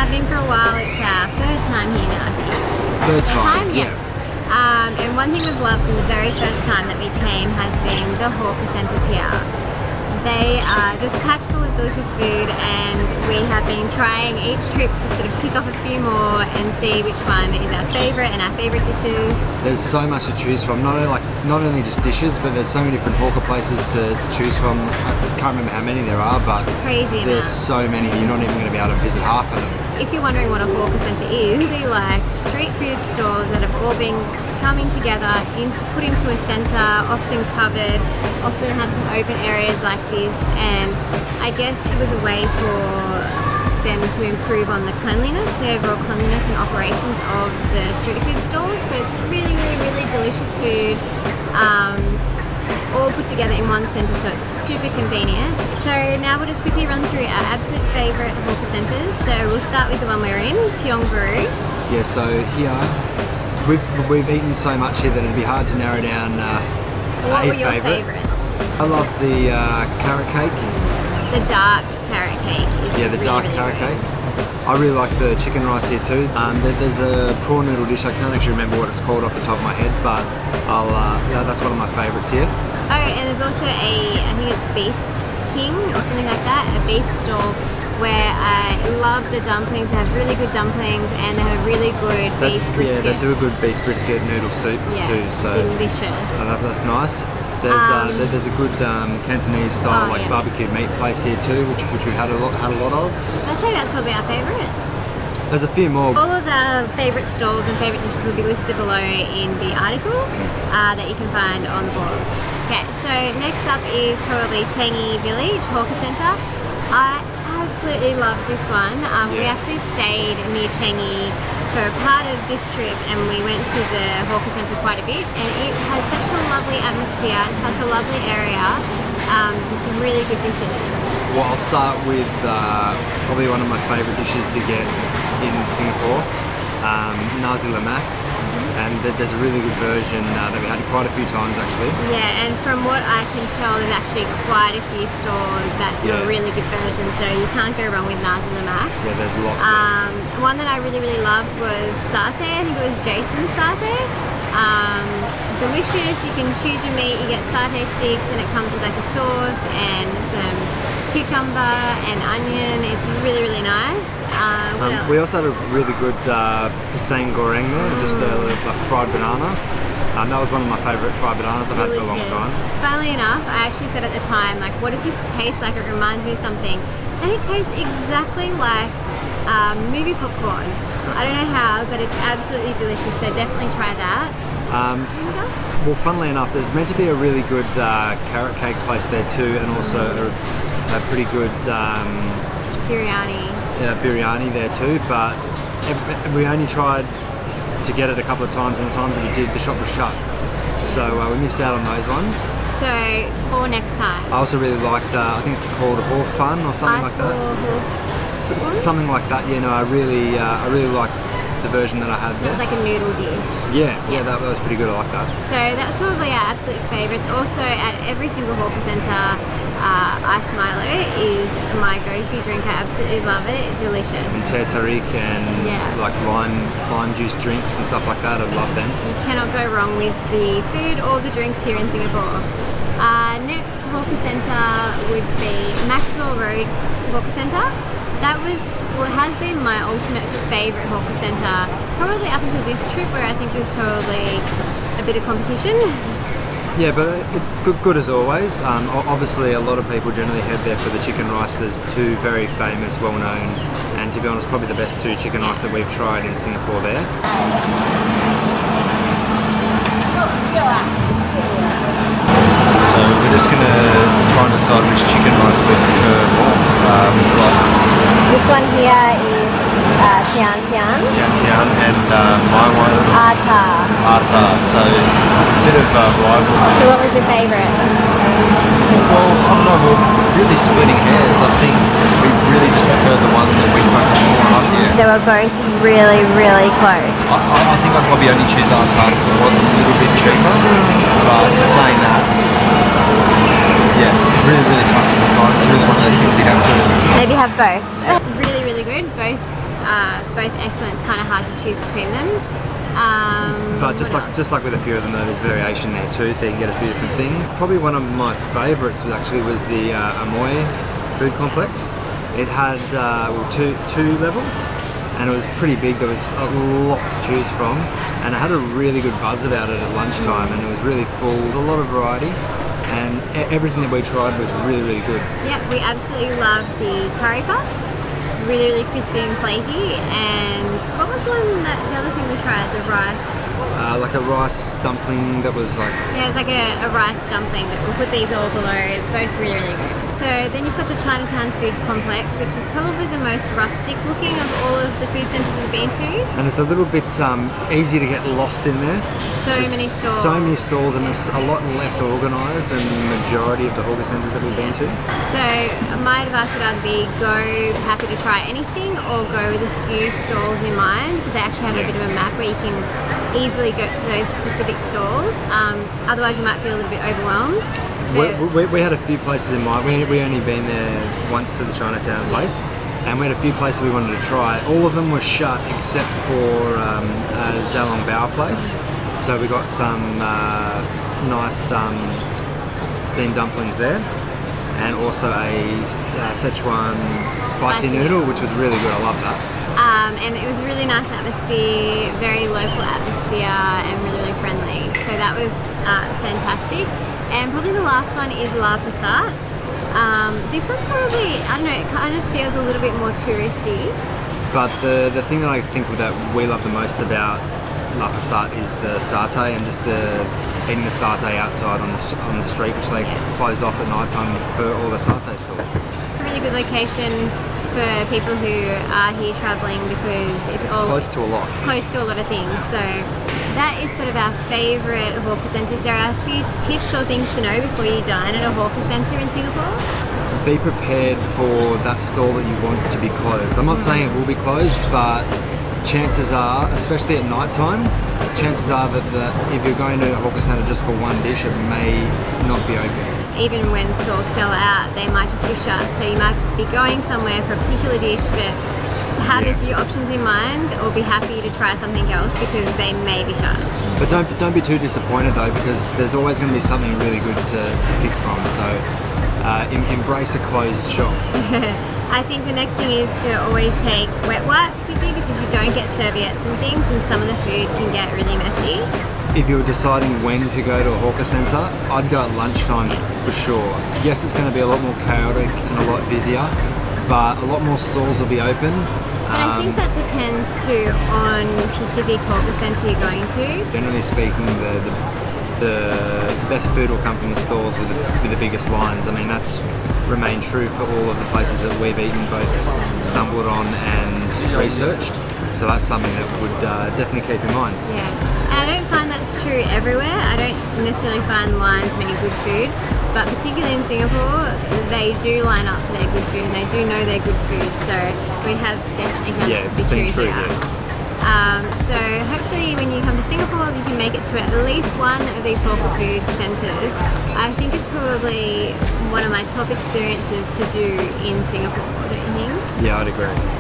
have been for a while. It's our third time here now, I think. Third time? Yeah. And one thing we've loved from the very first time that we came has been the hawker centres here. They are just packed full of delicious food, and we have been trying each trip to sort of tick off a few more and see which one is our favourite and our favourite dishes. There's so much to choose from, not only just dishes, but there's so many different hawker places to choose from. I can't remember how many there are, but crazy there's amount. so many, you're not even going to be able to visit half of them. If you're wondering what a hawker centre is, they like street food stores that have all been coming together, put into a centre, often covered, often have some open areas like this, and I guess it was a way for them to improve on the cleanliness, the overall cleanliness and operations of the street food stores. So it's really, really, really delicious food, all put together in one centre, so it's super convenient. So now we'll just quickly run through our absolute favourite hawker centres. So we'll start with the one we're in, Tionguru. Yeah, so here, we've eaten so much here that it'd be hard to narrow down What a were your favourite. favourites? I love the carrot cake. The dark carrot cake is Yeah, the really, dark really carrot good. cake. I really like the chicken rice here too. There's a prawn noodle dish, I can't actually remember what it's called off the top of my head, but that's one of my favourites here. Oh, and there's also I think it's Beef King or something like that, a beef stall where I love the dumplings. They have really good dumplings and they have really good beef brisket. Yeah, they do a good beef brisket noodle soup too. So delicious. That's nice. There's a good Cantonese style barbecued meat place here too, which we've had a lot of. I'd say that's probably our favourite. There's a few more. All of the favourite stalls and favourite dishes will be listed below in the article that you can find on the blog. Okay, so next up is probably Changi Village Hawker Centre. I absolutely love this one. We actually stayed near Changi for a part of this trip, and we went to the hawker centre quite a bit, and it has such a lovely atmosphere and such a lovely area with some really good dishes. Well, I'll start with probably one of my favourite dishes to get in Singapore, nasi lemak. And there's a really good version that we had quite a few times actually. Yeah, and from what I can tell, there's actually quite a few stores that do a really good version, so you can't go wrong with nasi lemak. Yeah, there's lots. One that I really, really loved was satay. I think it was Jason's satay. Delicious. You can choose your meat. You get satay sticks, and it comes with like a sauce and some cucumber and onion. It's really, really nice. We also had a really good pisang goreng there, just a fried banana. That was one of my favourite fried bananas I've had for a long time. Funnily enough, I actually said at the time, like, what does this taste like? It reminds me of something. And it tastes exactly like movie popcorn. I don't know how, but it's absolutely delicious, so definitely try that. Well, funnily enough, there's meant to be a really good carrot cake place there too, and also a pretty good biryani. Yeah, biryani there too, but we only tried to get it a couple of times, and the times that we did, the shop was shut. So we missed out on those ones. So, for next time. I also really liked, I think it's called Hor Fun or something like that. Something like that, you know, I really liked the version that I had there. It was like a noodle dish. Yeah, that was pretty good, I like that. So that's probably our absolute favourites. Also at every single hawker centre, Ice Milo is my go-to drink. I absolutely love it. It's delicious. And teh tarik and like lime juice drinks and stuff like that. I love them. You cannot go wrong with the food or the drinks here in Singapore. Next hawker centre would be Maxwell Road Hawker Centre. That was, well, it has been my ultimate favourite hawker centre, probably up until this trip, where I think there's probably a bit of competition. Yeah, but good as always. Obviously, a lot of people generally head there for the chicken rice. There's two very famous, well-known, and to be honest, probably the best two chicken rice that we've tried in Singapore there. So we're just going to try and decide which chicken rice we prefer more. This one here is Tian Tian. Tian Tian, and my one Ata. So it's a bit of rival. So what was your favourite? Well, I don't know, we're really splitting hairs. I think we really just prefer the one that we focus more on here. They were both really, really close. I think I'd probably only choose Ata because it was a little bit cheaper. But saying that, yeah, really, really tough to decide. It's really one of those things you have to... Maybe have both. Really, really good. Both both excellent. It's kind of hard to choose between them. But just like with a few of them, though, there's variation there too, so you can get a few different things. Probably one of my favourites was the Amoy food complex. It had two levels, and it was pretty big. There was a lot to choose from, and it had a really good buzz about it at lunchtime, and it was really full, with a lot of variety, and everything that we tried was really, really good. Yep, we absolutely love the curry puffs. Really, really crispy and flaky. And what was the other thing we tried? The rice. Like a rice dumpling that was like... Yeah, it was like a rice dumpling. We'll put these all below. Both really, really good. So then you've got the Chinatown Food Complex, which is probably the most rustic looking of all of the food centres we've been to. And it's a little bit easy to get lost in there. There's many stalls. So many stalls, and it's a lot less organised than the majority of the hawker centres that we've been to. So my advice would either be go happy to try anything, or go with a few stalls in mind, because they actually have a bit of a map where you can easily go to those specific stalls. Otherwise you might feel a little bit overwhelmed. We had a few places in mind. We only been there once to the Chinatown place, and we had a few places we wanted to try. All of them were shut except for a Zalong Bao place. So we got some nice steamed dumplings there, and also a Szechuan spicy noodle, which was really good. I love that. And it was a really nice atmosphere, very local atmosphere, and really, really friendly. So that was fantastic. And probably the last one is La Passat. This one's probably, I don't know, it kind of feels a little bit more touristy. But the thing that I think that we love the most about La Passat is the satay, and just eating the satay outside on the street, which they close off at night time for all the satay stores. A really good location for people who are here travelling, because it's close to a lot. It's close to a lot of things. So that is sort of our favourite hawker centres. There are a few tips or things to know before you dine at a hawker centre in Singapore. Be prepared for that stall that you want to be closed. I'm not saying it will be closed, but chances are, especially at night time, chances are that if you're going to a hawker centre just for one dish, it may not be open. Even when stores sell out, they might just be shut. So you might be going somewhere for a particular dish, but have a few options in mind, or be happy to try something else because they may be shut. But don't be too disappointed though, because there's always going to be something really good to pick from. So embrace a closed shop. I think the next thing is to always take wet wipes with you, because you don't get serviettes and things, and some of the food can get really messy. If you were deciding when to go to a hawker centre, I'd go at lunchtime for sure. Yes, it's going to be a lot more chaotic and a lot busier, but a lot more stalls will be open. But I think that depends too on the specific hawker centre you're going to. Generally speaking, the best food will come from the stalls with the biggest lines. I mean, that's remained true for all of the places that we've eaten, both stumbled on and researched. So that's something that would definitely keep in mind. Yeah, and I don't find that's true everywhere. I don't necessarily find lines meaning good food, but particularly in Singapore, they do line up for their good food, and they do know their good food. So we have definitely found it to be true here. So hopefully when you come to Singapore, you can make it to at least one of these hawker food centres. I think it's probably one of my top experiences to do in Singapore, don't you think? Yeah, I'd agree.